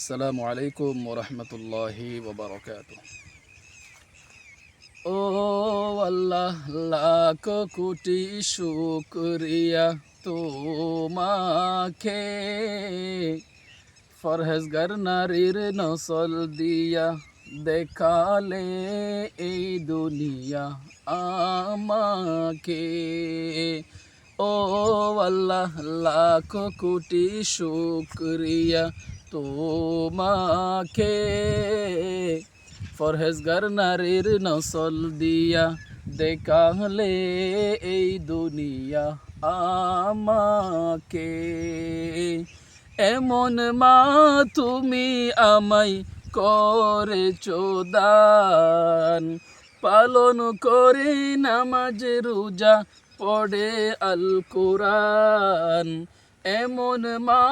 আসসালামু আলাইকুম ওরহমতুল্লাহি ওবরকাত। ও আল্লাহ, লাখ কোটি শুকরিয়া তোমাকে, ফরহেজগার নারীর নসল দিয়া দেখালে এই দুনিয়া আমাকে। ও আল্লাহ, লাখ কোটি শুকরিয়া তোমাকে, ফরহেজগার নারীর নসল দিয়া দেখালে এই দুনিয়া আমাকে। এমন মা তুমি আমায় করেছো দান, পালন করে নামাজ রোজা পড়ে আল কোরআন। এমন মা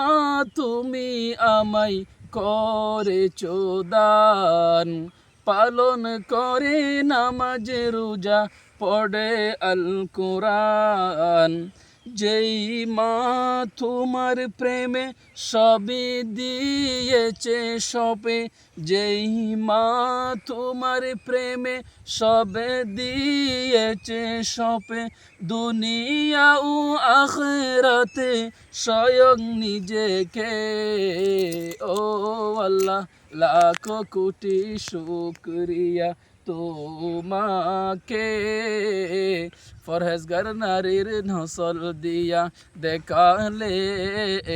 তুমি আমায় করেছো দান, পালন করে নামাজ রোজা পড়ে আল কোরআন। যেই মা তোমার প্রেমে সবই দিয়েছে সপে, যেই মা তোমার প্রেমে সবে দিয়েছে সপে, দুনিয়া ও আখিরাতে স্বয়ং নিজেকে। ও আল্লাহ, লাখ কোটি শুকরিয়া তোমাকে, ফরহেজগার নারীর নসল দিয়া দেখালে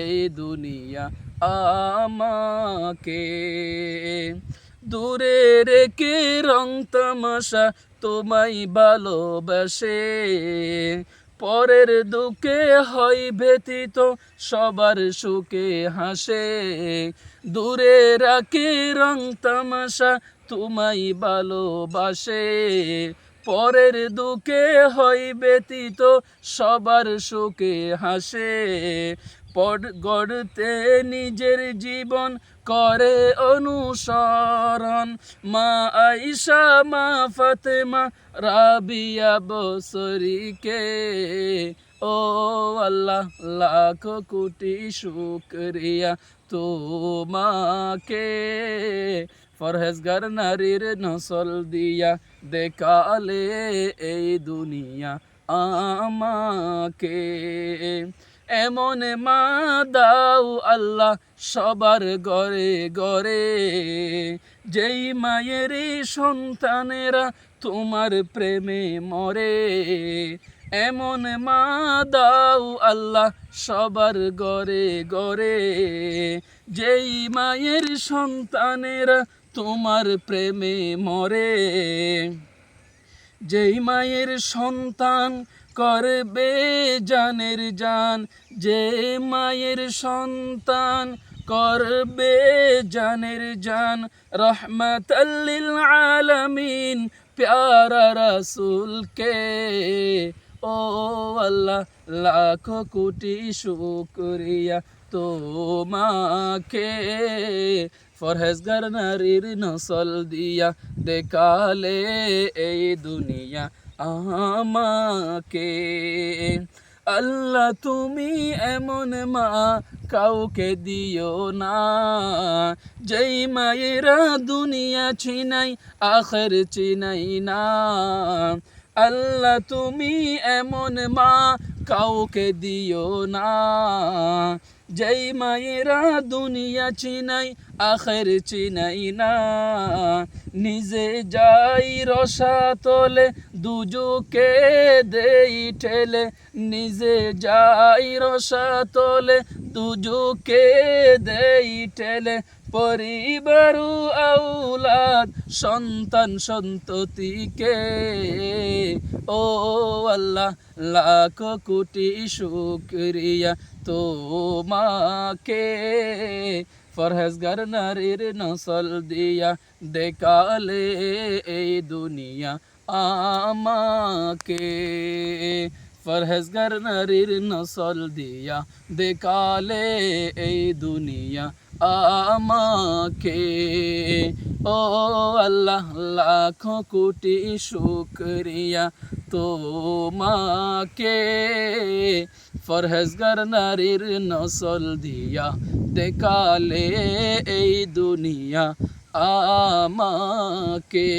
এই দুনিয়া আমাকে। দূরে রেখে রং তামাশা তোমায় ভালোবাসে, পরের দুঃখে হয় ব্যথিত সবার সুখে হাসে। দূরে রাখে রং তামাশা তোমায় ভালোবাসে, পরের দুঃখে হয় ব্যথিত সবার সুখে হাসে। গড়তে নিজের জীবন করে অনুসরণ, মা আয়েশা, মা ফাতেমা, রাবিয়া বসরিকে। ও আল্লাহ, লাখ কোটি শুকরিয়া তোমাকে, ফরহেজগার নারীর নসল দিয়া দেখালে এই দুনিয়া আমাকে। এমন মা দাও আল্লাহ সবার ঘরে ঘরে, যেই মায়ের সন্তানেরা তোমার প্রেমে মরে। এমন মা দাও আল্লাহ সবার ঘরে ঘরে, যেই মায়ের সন্তানেরা তোমার প্রেমে মরে। যেই মায়ের সন্তান করবে জানের জান, যে মায়ের সন্তান করবে জানের জান, রহমাতাল লিল আলামিন প্যারা রাসূলকে। ও আল্লাহ, লাখ কোটি শুকরিয়া তোমাকে, ফরহেজগার নারীর নসল দিয়া দেখালে এই দুনিয়া আমাকে। আল্লাহ, তুমি এমন মা কাউকে দিও না, যেই মায়েরা দুনিয়া চিনাই আখের চিনাই না। আল্লাহ, তুমি এমন মা কাউকে দিও না, যেই মায়েরা দুনিয়া চিনাই আখের চিনাই না। নিজে যাই রসাতলে দুজকে দেই ঠেলে, নিজে যাই রসাতলে দুজকে দেই ঠেলে, পরিবার আউলাদ সন্তান সন্ততিকে। ও আল্লাহ, লাখ কোটি শুকরিয়া তোমাকে, ফরহেজগার নারীর নসল দিয়া দেখালে এই দুনিয়া আমাকে। ফরহেজগার নারীর নসল দিয়া দেখালে এই দুনিয়া আমাকে। ও আল্লাহ, লাখ কোটি শুকরিয়া তোমাকে, ফরহেজগার নারীর নসল দিয়া দেখালে এই দুনিয়া আমাকে।